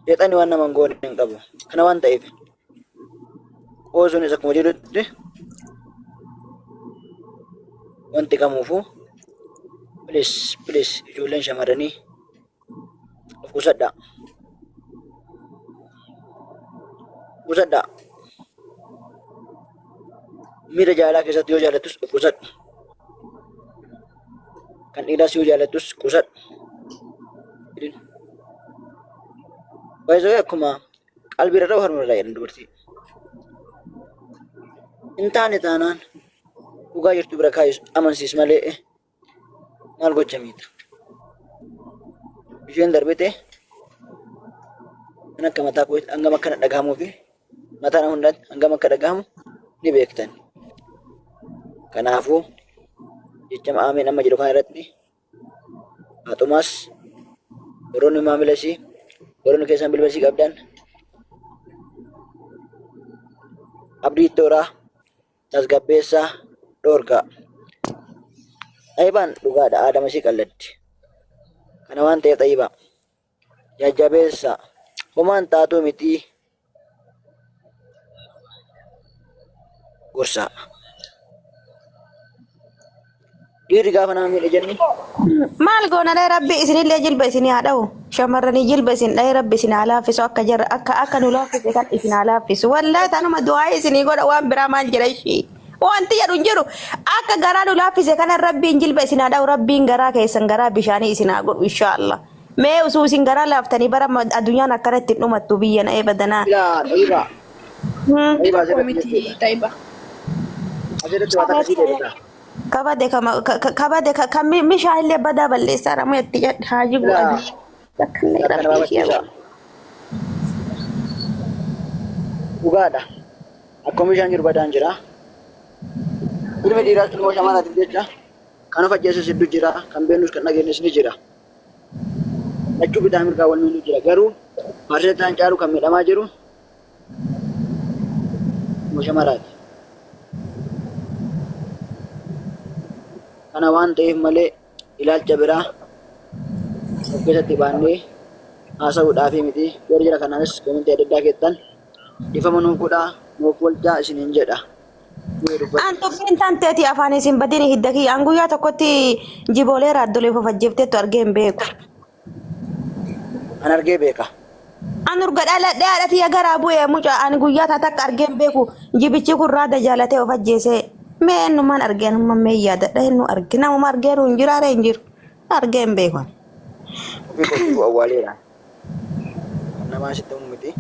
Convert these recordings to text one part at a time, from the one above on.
Sheexanni waan nama hin goone hin qabu. Kana waan ta'eef qoosuunis akkuma jedhutti wanti kamuufuu bilis ijoolleen shamarranii of qusadhaa. Qusadhaa. Miira jaalala keessatti yoo jaalattus of qusadhu. Kan dhiiraas yoo jaalattus qusadhu. Baay'ee akkuma qalbii irraa harma irraa jedhan dubartii. Hin taane taanaan dhugaa jirtu bira kaayus amansiis malee maal gocha miita. Isheen darbite kan akka mataa kootti hangam akka dhagahamuu fi mataa nama hundaatti hangam akka dhagahamu ni beektan. Kanaafuu jecha Aameen amma jedhu kana irratti haxumaas warroonni maamila isii warroonni keessan bilbila isii qabdan abdii tooraa tasgabbeessaa dhoorgaa. Xaayibaan dhugaadha aadama isii qalladdi. Kana waan ta'eef Xaayibaa jajjabeessaa homaan taatuu miti gorsaa. Dhiirri gaafa nama miidhe jenni. Maal goona dhahee rabbi isinillee jilba isinii haa dha'u. Shamarranii jilba isin dhahee rabbi isin haa laaffisu akka nu laaffise kan isin haa laaffisu. Wallaahi tanuma du'aa isinii godha waan biraa maal jedha ishii. Wanti jedhu hin jiru akka garaa nu laaffise kana rabbiin jilba isin haa dha'u rabbiin garaa keessan garaa bishaanii isin haa godhu inshaallah. Mee usuu isin garaa laaftanii bara addunyaan akkanatti hin dhumattu biyya na eebadanaa. Kabade kan mishaa illee badaa balleessaa ramu itti haji godhan. Dhugaadha. Akkuma bishaan jiru badaan jira. Ilmi dhiiraas ilmoo shamaraatiif jecha kan of ajjeesus hedduu jira. Kan beeknus kan dhageenyus ni jira. Lachuu bitaa mirgaa wal miidhuu jira. Garuu maarseetaan caalu kan miidhamaa jiru ilmoo shamaraati. Kana waan ta'eef malee ilaalcha biraa of keessatti baannee haasa'uudhaaf miti. Warri jira kanaanis komentii adda addaa keessan ifama nuuf godhaa nuuf walchaa isiniin jedha. Antukin tanteeti afaan isin badini hiddaki an guyyaa tokkotti jiboolee raaddolee fafajjeefteettu argee hin beeku. An argee beeka. An urga dhaadhati garaa bu'ee mucaa an guyyaa takka argee hin beeku jibichi kun raada jaalatee of ajjeesee. Mee ennumaan argee ennumaan mee yaadadha ennu argee namuma argee nu hin jiraare hin jiru argee hin beeku. Ofii kootiitu awwaaleera. Namaa sitti miti.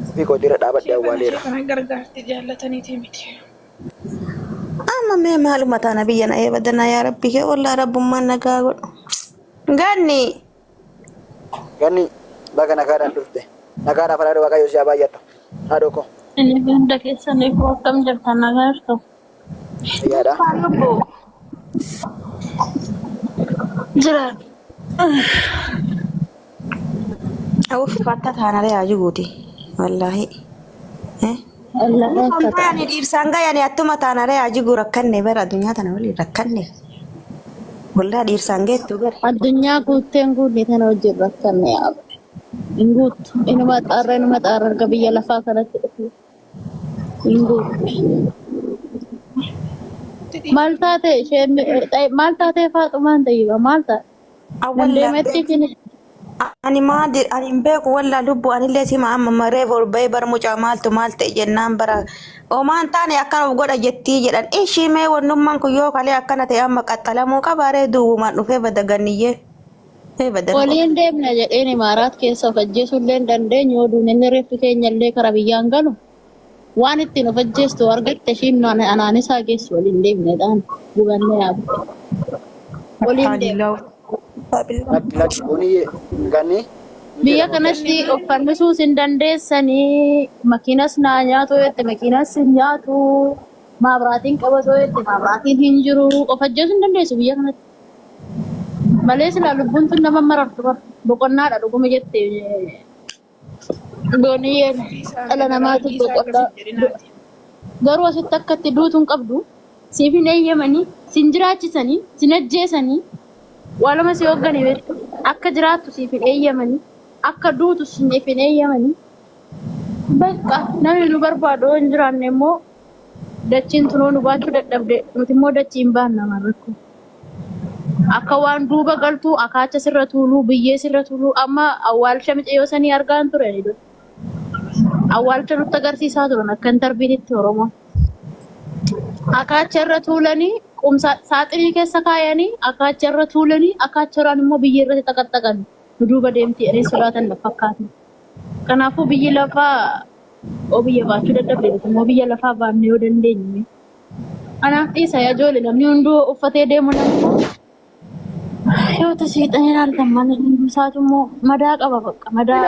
Ofii kootiirra dhaabadhee awwaaleera. Kana gargaarti jaallataniiti miti. Amma mee maaluma taana biyya na eebadanaa yaa rabbi kee wallaa rabbummaan nagaa godhu. Ganni baga nagaadhaan dhufte. Nagaadhaaf alaaduu waaqayyoo si haa baay'atu. Haadhoo koo. Inni hunda keessanii akkam jirtan nagaa jirtu. Yaada. Jira. Awuf fatta taana yaa juguuti wallahi. Ani dhiirsaan gayani attuma taana yaa jiguu rakkanne bara addunyaa tana waliin rakkanne. Wallahi dhiirsaan geettu gara. Addunyaa guuteen guutii tana wajjin rakkanne yaa. Inguutu inuma xaarra arga biyya lafaa kanatti dhufu. Inguutu. Maal taate Faaxumaan Xayyiba maal taate? Dandeemetti kini. Ani hin beeku wallaa lubbu anillee sima amma maree borba'ee bara mucaa maaltu maal ta'e jennaan bara omaan taane akkana godha jettii jedhan ishii mee wannummaan kun yoo kalee akkana ta'e amma qaxxalamuu qabaaree duubumaan dhufee badaganniyyee. Waliin deemna jedheen imaaraat keessa of ajjeesuullee hin dandeenyu yoo duunillee reeffi keenyallee kara biyyaan galu. Waan ittiin of ajjeestu argatte ishiin anaanis haa geessu waliin deemnedhaan gubannee yaabu. Waliin deemna. Biyya kanatti of fannisuus hin dandeessanii makiinas naa nyaatu jette makiinas hin nyaatu maabiraatiin qabatoo jette maabiraatiin hin jiru of ajjeesuu hin dandeessu biyya kanatti. Malee silaa lubbuun tun nama marartu boqonnaadha dhuguma jette. Doonii dhala namaatiif boqonnaa garuu asitti akkatti duutuun qabdu siif hin eeyyamanii sin jiraachisanii sin ajjeesanii waa lama si hoogganii akka jiraattu siif hin eeyyamanii akka duutu isiniif hin eeyyamani. Bakka namni nu barbaadu hin jiraanne immoo dachiin tunoo nu baachuu dadhabde nuti immoo dachii hin baanna marrakku. Akka waan duuba galtuu akaacha sirra tuuluu biyyee sirra tuuluu amma awwaalcha micayyoo sanii argaan ture ni dura. Awwaalcha nutti agarsiisaa turan akka hin darbiinitti Oromoo. Akaacha irra tuulanii qumsa saaxinii keessa kaayanii akaacha irra tuulanii akaacha irraan immoo biyyee irratti xaqaxaqan nu duuba deemti jedhee sodaatan na fakkaatu. Kanaafuu biyyi lafaa biyya baachuu dadhabde immoo biyya lafaa baanne yoo dandeenye. Kanaaf dhiisa yaa ijoollee namni hunduu uffatee deemu namni yoo tasiixanii ilaaltan mana hundumsaatu immoo madaa qaba bakka madaa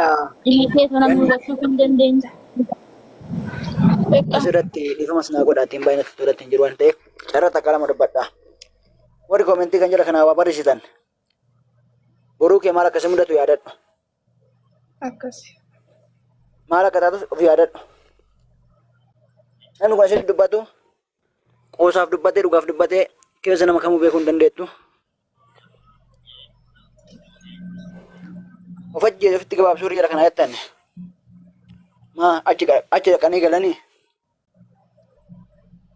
inni keessa namni hubachuu hin dandeenye. Asirratti dhiifama sinaa godhaatiin baay'inatti tolatti hin jiru waan ta'eef carraa takka lama dubbadha. Warri koomentii kan jala kanaa waa barreessitan. Boruu kee maal akkasii mudatu yaadadhu. Akkasi. Maal akka taatus of yaadadhu. Namni kun asitti dubbatu qoosaaf dubbatee dhugaaf dubbatee keessa nama kamuu beekuu hin dandeettu. Of ajjeese ofitti gabaabsuu jala kanaa jettan. Maa achi dhaqanii galanii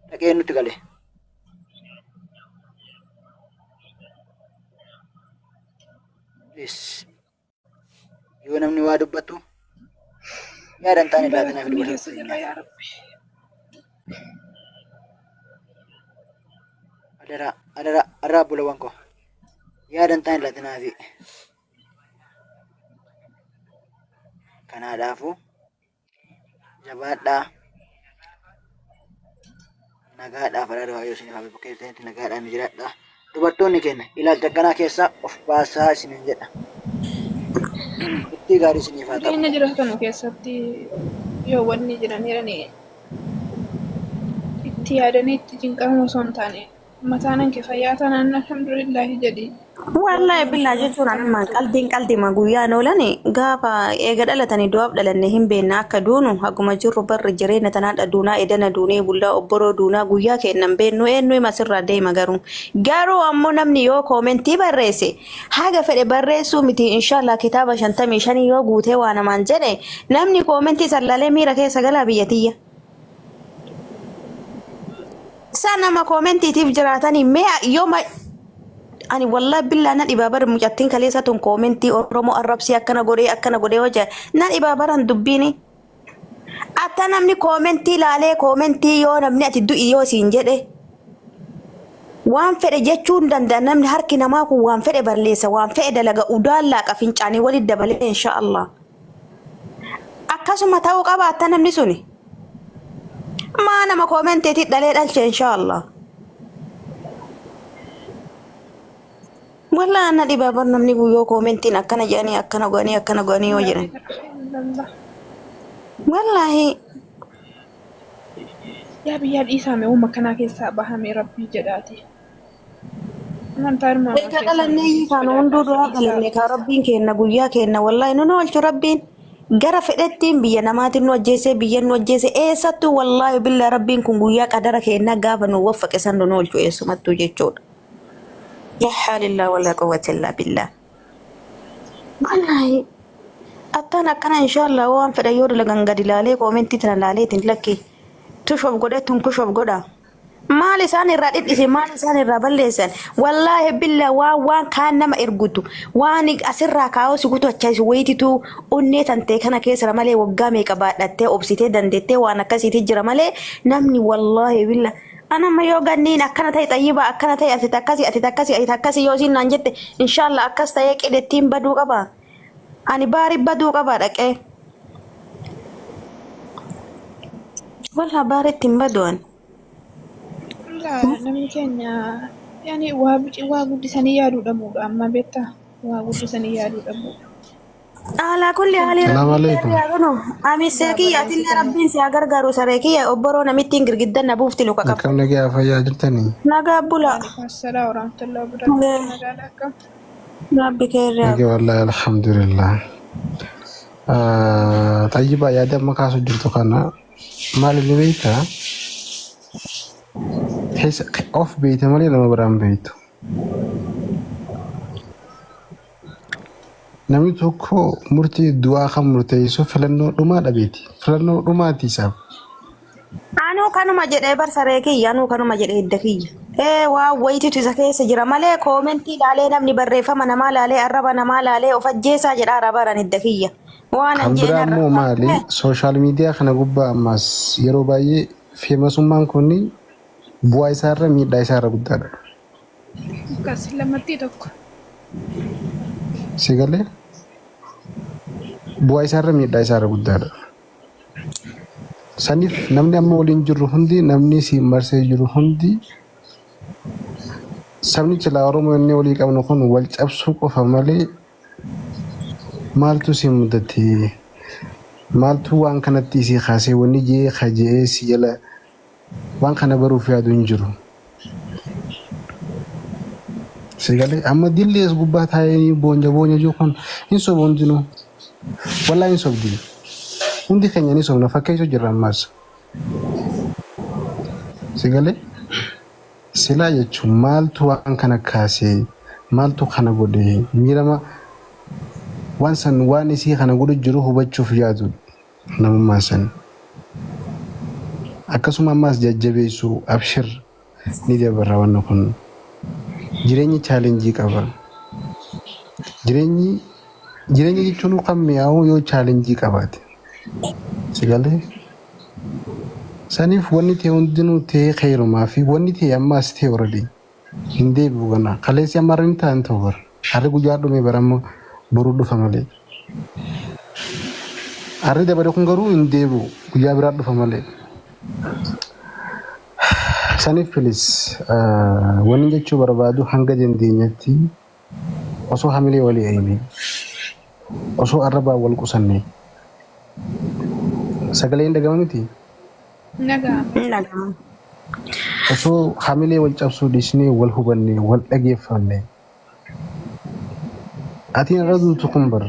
dhaqee nutti gale. Yoo namni waa dubbatu yaadan taane laatanaaf dubbatu. Adara bulawwan koo yaadan taane laatanaaf. Kanaadhaafu jabaadhaa nagaadhaaf alaala waayee isin hafe bakka jirtanitti nagaadhaan jiraadhaa. Dubartoonni keenya ilaalcha akkanaa keessaa of baasaa isiniin jedha. Itti gaarii isiniif haa ta'u. Inni jiraatan keessatti yoo wanni jiranii itti yaadanii itti cinqamu osoo hin taane mataan hanke fayyaa tanaan alhamdulillahi jedhi. Wallahi billaa jechuun amma qaldiin guyyaan oolan gaafa eega dhalatanii du'aaf dhalanne hin beekna akka duunu haguma jirru barri jireenya tanaa duunaa edana duunee bullaa obboroo duunaa guyyaa kennan beennu eenyu masirraa deema garuu ammoo namni yoo koomentii barreesse haga fedhe barreessuu miti inshallah kitaaba 55 yoo guutee waa namaan jedhe namni koomentii sallalee miira keessa galaa biyyatiyya. Isaan nama koomentiitiif jiraatanii mee yoo ani wallahi billahi na dhibaa bar mucattiin kaleessa tun koomentii Oromoo arrabsii akkana godhee hojjaa na dhibaa baran dubbiini. Atta namni koomentii laalee koomentii yoo namni ati du'i yoo siin jedhe waan fedhe jechuun danda'a namni harki namaa kun waan fedhe barleessa waan fedhe dalaga udaan laaqa fincaanii walitti dabalee inshaallah. Akkasuma ta'uu qaba atta namni suni. Maa nama koomentiitti dhalee dhalche inshaallah. Wala ana dhibaa bar namni yoo koomentiin akkana jedhanii akkana godhanii yoo jiran. Wallahi. Yaa biyyaa dhiisame uuma kanaa keessaa bahame rabbii jedhaati. Eega dhalannee kan hunduu duraa dhalanne kan rabbiin kenna guyyaa kenna wallahi nu oolchu rabbiin gara fedhettiin biyya namaatiin nu ajjeese biyya nu ajjeese eessattuu wallahi billaa rabbiin kun guyyaa qadara kenna gaafa nu waffaqe san nu oolchu eessumattuu jechuudha. يا حال الله ولا قوة إلا بالله والله أتانا كان إن شاء الله وان في اليور لغن قد لاليك ومن تتنا لاليت لكي تشوف قدتهم كشوف قدا ما لسان الرادد إذا ما لسان الرابل لسان والله بالله وان كان نما إرقدو وان أسر راكاو سكوتو أتشايس ويتتو أنيت أنتي كان كيسر مالي وقامي كبات لتي أبسيتي دندتي وانا كسي تجر مالي نمني والله بالله أنا ما يوغنين أكنا تاي طيبة أكنا تاي أتتكسي يوزين نانجت إن شاء الله أكس تايك إلى التيم بدو قبا أنا باري بدو قبا لك إيه والله باري التيم بدوان لا نمي كينيا يعني وابد سنيادو دمو أما بيتا وابد سنيادو دمو على كل حال السلام عليكم. أمي ساكي أتلي ربي سياغر غارو سريكي أبرونا ميتين غرغدا نبوفتي لو كاكا كم نجي أفيا جرتني نغا بولا السلام ورحمة الله وبركاته ربي كير نجي والله الحمد لله طيب يا دم مكاسو جرتو كنا مال اللي بيتا تحس أوف بيته مالي لما برام بيته namni tokko murtii du'aa kan murteessu filannoo dhumaa dhabeeti. Filannoo dhumaati isaaf. Anuu kanuma jedhee barsaree kiyya anuu kanuma jedhee hidda kiyya. Waa wayititu isa keessa jira malee koomentii laalee namni barreeffama namaa laalee arraba namaa laalee of ajjeesaa jedha arabaran hidda kiyya. Waan Kan biraa immoo maali sooshaal miidiyaa kana gubbaa ammas yeroo baay'ee feemasummaan kunni bu'aa isaarra miidhaa isaarra guddaadha. Akkas lamatti tokko. Sigalee bu'aa isaarra miidhaa isaarra guddaadha. Saniif namni amma waliin jiru hundi namni si marsee jiru hundi sabni cilaa Oromoo inni walii qabnu kun wal cabsuu qofa malee maaltu si mudate maaltu waan kanatti si kaasee wanni jee kajee si jala waan kana baruuf yaadu hin jiru. Sigalee amma dillees gubbaa taa'ee boonja jiru kun hin sobu hundinuu wallaahi hin sobdi. Hundi keenya ni sobna fakkeessuu jirra ammas. Sigalee silaa jechuun maaltu waan kana kaasee maaltu kana godhee miirama waan san waan isii kana godhu jiru hubachuuf yaadu namummaa san. Akkasuma ammas jajjabeessu abshir ni dabarra waan kun jireenyi chaalenjii qaba. Jireenyi jechuun kan mi'aawu yoo chaalenjii qabaate. Sigalee saniif wanni ta'e hundinuu ta'ee khayrumaa fi wanni ta'e ammas ta'e already hin deebi'u kana kaleessi amma irra hin taa'an ta'u bara harri guyyaa dhume bara amma boruu dhufa malee harri dabare kun garuu hin deebi'u guyyaa biraa dhufa malee saniif filis wanni jechuu barbaadu hanga dandeenyatti osoo hamilee walii eeyne osoo arrabaa wal qusanne sagaleen dhagama miti. Nagama. Osoo hamilee wal cabsuu dhiisnee wal hubanne wal dhageeffanne. Ati irra duutu kun bar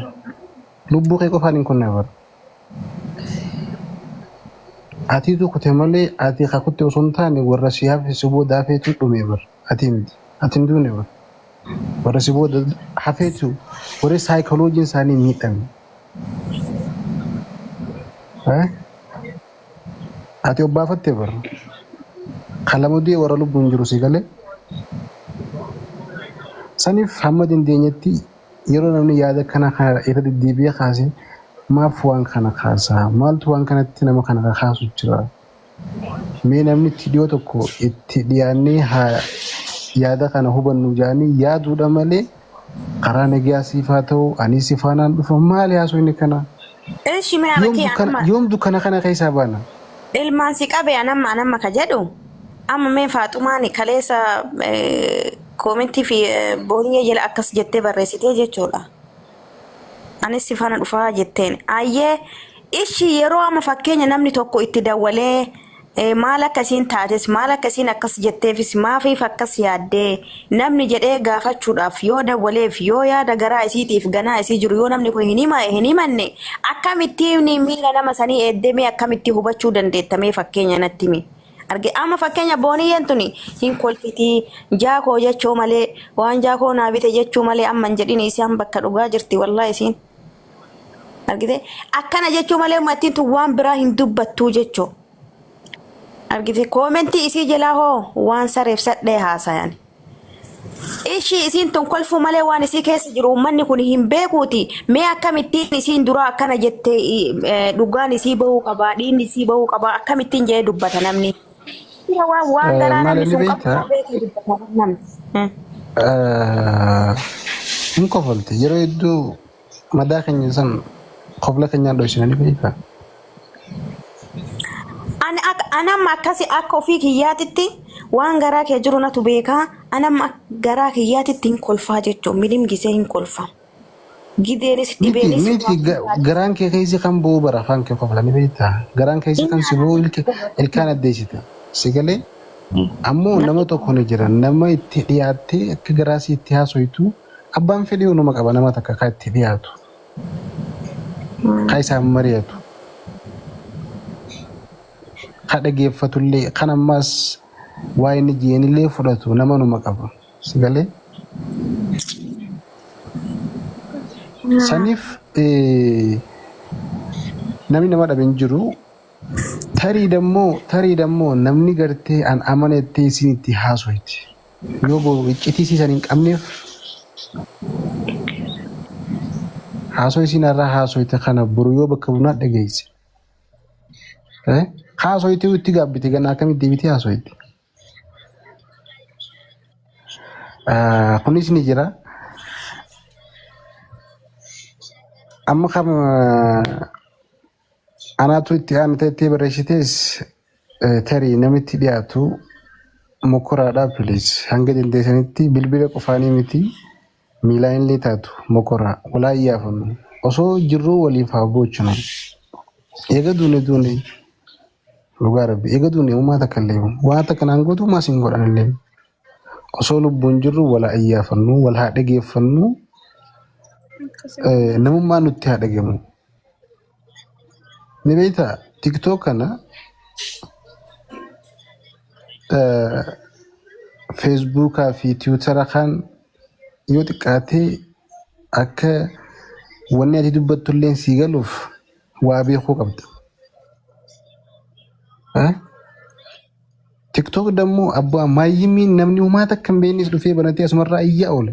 lubbuu kee qofaan hin kunne bar. Ati kute malee ati kakutte osoo hin taane warra si hafeetu booda hafeetu dhume bar. Ati miti. Ati hin duune bar. Warra si booda hafeetu warri saayikolojiin isaanii miidhame. Ati obbaafattee bar. Kalamuudii warra lubbuun jiru si galee. Saniif hamma dandeenyetti yeroo namni yaada kana irra deddeebi'ee kaase maaf waan kana kaasaa maaltu waan kanatti nama kana kaasu jira. Mee namni itti dhiyoo tokko itti dhiyaannee yaada kana hubannu jaanii yaaduudha malee karaa nagaa siifaa ta'u ani sifaanaan dhufa maali haasoo inni kana. Yoom dukkana kana keessaa baana. Ilmaan si qabe anamma ka jedhu amma mee Faaxumaan kaleessa koomentii fi booniyee jala akkas jettee barreessitee jechuudha. Anis si faana dhufaa jetteen. Ayyee ishi yeroo amma fakkeenya namni tokko itti dawwalee maal akkasiin taates maal akkasiin akkas jetteefis maafiif akkas yaaddee namni jedhee gaafachuudhaaf yoo dawwaleef yoo yaada garaa isiitiif ganaa isii jiru yoo namni kun hin himanne akkamittiin miira nama sanii eeddemee akkamitti hubachuu dandeettamee fakkeenya natti himi. Arge amma fakkeenya booniyyeen tuni hin kolfitii jaakoo jechuu malee waan jaakoo naa bite jechuu malee amma hin jedhin isaan bakka dhugaa jirti wallahi isiin. Argite akkana jechuu malee uummattiin tun waan biraa hin dubbattuu jechuu. Argite koomentii isii jalaa hoo waan sareef sadhee haasayan. Ishi isiin tun kolfuu malee waan isii keessa jiru uummanni kun hin beekuuti. Mee akkamittiin isiin dura akkana jettee dhugaan isii bahuu qabaa dhiinni isii bahuu qabaa akkamittiin jedhee dubbata namni. Waan garaa namni sun qabu beekee dubbata namni. Hin kofalte yeroo hedduu madaa keenya san qobla keenyaan dho'isinanii beekaa. Anamma akkasi akka ofii kiyyaatitti waan garaa kee jiru natu beekaa anamma garaa kiyyaatitti hin kolfaa jechuun milim gisee hin kolfa. Gideenis dhibeenis. Miti garaan kee keessi kan bu'u bara afaan kee qoflanii beektaa. Garaan keessi kan si bu'u ilkaan addeessita. Si galee ammoo nama tokko ni jira nama itti dhiyaattee akka garaasii itti haasoitu abbaan fedhii nama qaba nama takka kan itti dhiyaatu. Kan isaan mari'atu. Kada geeffatullee kan ammas waa inni jeenillee fudhatu nama numa qaba. Si galee Saniif namni nama dhabe hin jiru. Tarii dammoo namni gartee an amanettee isin itti haasoyti. Yoo iccitii siisan hin qabneef haasoo isin irraa haasoyte kana boru yoo bakka bunaa dhageesse. Haasoyte itti gaabbite ganaa akkamitti deebitee haasoyte. Kunis ni jira. Amma kam anaatu itti aanteettee barreessitees tarii namitti dhiyaatu mokoraadhaa pilis hanga dandeessanitti bilbila qofaanii miti miilaa illee taatu mokoraa walaa iyyaafannu osoo jirruu waliif haa bochinu eega duune dhugaa rabbi eega duune uumaa takka illee waa takka naan gootu maas hin godhan illee osoo lubbuun jirru walaa iyyaafannu wal haa dhageeffannu namummaa nutti haa dhagamu. Ni beektaa tiktok kana feesbuukaa fi tiwutara kan yoo xiqqaatee akka wanni ati dubbattu illee sii galuuf waa beekuu qabda. TikTok dammoo abbaa maayyimiin namni uumaa takka hin beeknes dhufee banatee asumarraa iyyaa oole.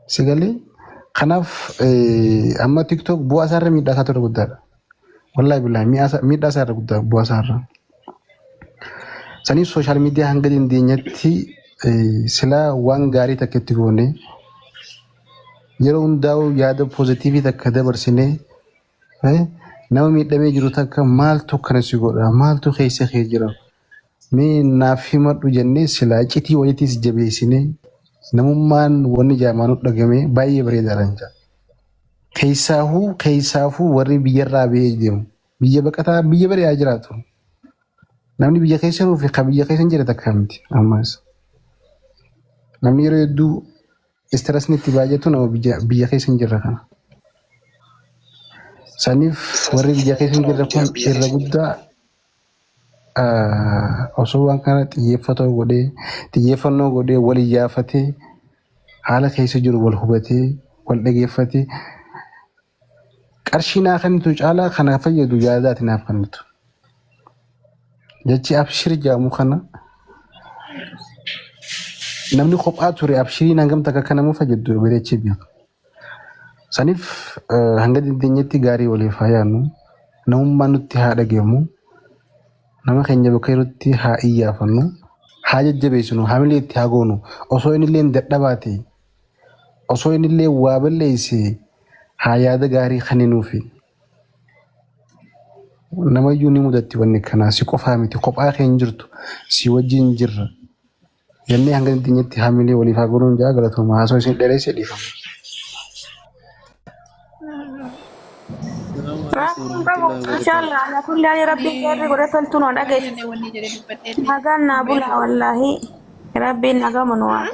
Sigalee kanaaf amma TikTok bu'aa isaarra miidhaa isaa ture guddaadha. Wallaahi billahi miidhaa isaarra guddaa bu'aa isaarra. Saniif sooshaal miidiyaa hanga dandeenyatti silaa waan gaarii takka itti goone yeroo hundaa'u yaada poozitiivii takka dabarsinee nama miidhamee jiru takka maaltu kana si godha maaltu keessa kee jira mee naaf himadhu jennee silaa iccitii walittis jabeessinee namummaan wanni jaamaanu dhagame baay'ee bareedaadhaan jira. Keessaafuu warri biyyarraa ba'ee deemu biyya baqataa biyya bareedaa jiraatu. Namni biyya keessa jiru fi kan biyya keessa hin jirre takka miti ammas. Namni yeroo hedduu istirasni itti baay'atu nama biyya keessa hin jirre kana. Saniif warri biyya keessa hin jirre kun irra guddaa osoo waan kana xiyyeeffannoo godhee wal iyyaafatee haala keessa jiru wal hubatee wal dhageeffatee qarshii naa kennitu caalaa kana fayyadu yaadaati naaf kennitu. Jechi abshir jaamu kana namni kophaa ture abshiriin hangam takka akka nama fayyadu bareechee beeka. Saniif hanga dandeenyetti gaarii waliif haa yaadnu namummaa nutti haa dhagahamu nama keenya bakka yerootti haa iyyaafannu haa jajjabeessinu haamilee itti haa goonu osoo inni illee dadhabaate osoo inni illee waa balleesse haa yaada gaarii kenninuufi. Namayyuu ni mudatti wanni kanaa si qofaa miti kophaa keenya jirtu si wajjin jirra jennee hanga dandeenyetti haamilee waliif haa goonuun jaa galatoomaa haasoo isin dheereessee dhiifama. Inshallah ala kulli hali rabbi khairi godhe toltu no dhage nagaan naa bula wallahi rabbiin nagaa manu waa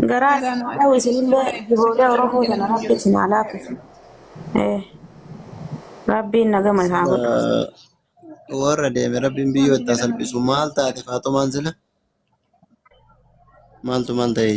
garaa dhawu isinillee jiboodee oromoo sana rabbi isin alaafisu rabbiin nagaa manaa godhu warra deeme rabbiin biyyoo itti salphisu maal taate Faatumaan sila maaltu maal ta'e